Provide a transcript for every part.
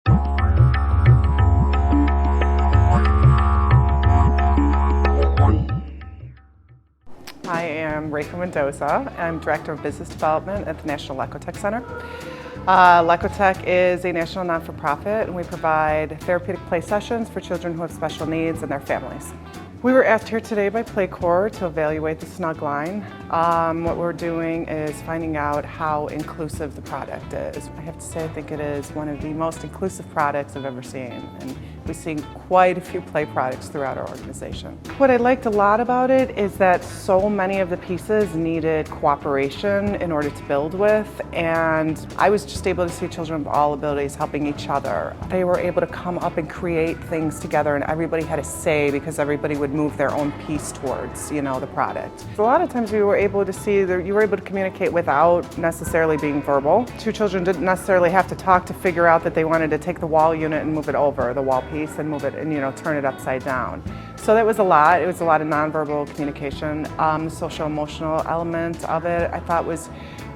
I am Reika Mendoza. I'm Director of Business Development at the National Lecotech Center. Lecotech is a national non-for-profit, and we provide therapeutic play sessions for children who have special needs and their families. We were asked here today by PlayCorps to evaluate the Snug line. What we're doing is finding out how inclusive the product is. I have to say I think it is one of the most inclusive products I've ever seen, and we see quite a few play products throughout our organization. What I liked a lot about it is that so many of the pieces needed cooperation in order to build with, and I was just able to see children of all abilities helping each other. They were able to come up and create things together, and everybody had a say because everybody would move their own piece towards, the product. A lot of times we were able to see that you were able to communicate without necessarily being verbal. Two children didn't necessarily have to talk to figure out that they wanted to take the wall unit and move it over, the wall piece, and move it and turn it upside down. So that was a lot. It was a lot of nonverbal communication. The social emotional element of it I thought was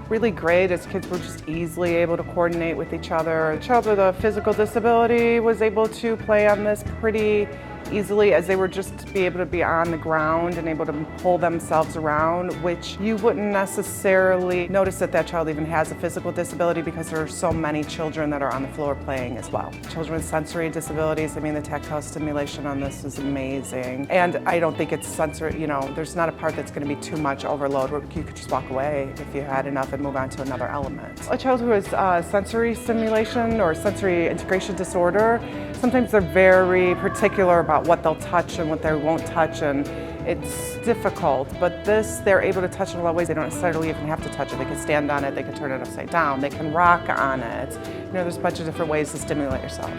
really great, as kids were just easily able to coordinate with each other. A child with a physical disability was able to play on this pretty easily, as they were just be able to be on the ground and able to pull themselves around, which you wouldn't necessarily notice that that child even has a physical disability because there are so many children that are on the floor playing as well. Children with sensory disabilities, the tactile stimulation on this is amazing. And I don't think it's sensory, there's not a part that's going to be too much overload where you could just walk away if you had enough and move on to another element. A child who has sensory stimulation or sensory integration disorder, sometimes they're very particular about what they'll touch and what they won't touch, and it's difficult, but they're able to touch in a lot of ways. They don't necessarily even have to touch it. They can stand on it, they can turn it upside down, they can rock on it. There's a bunch of different ways to stimulate yourself.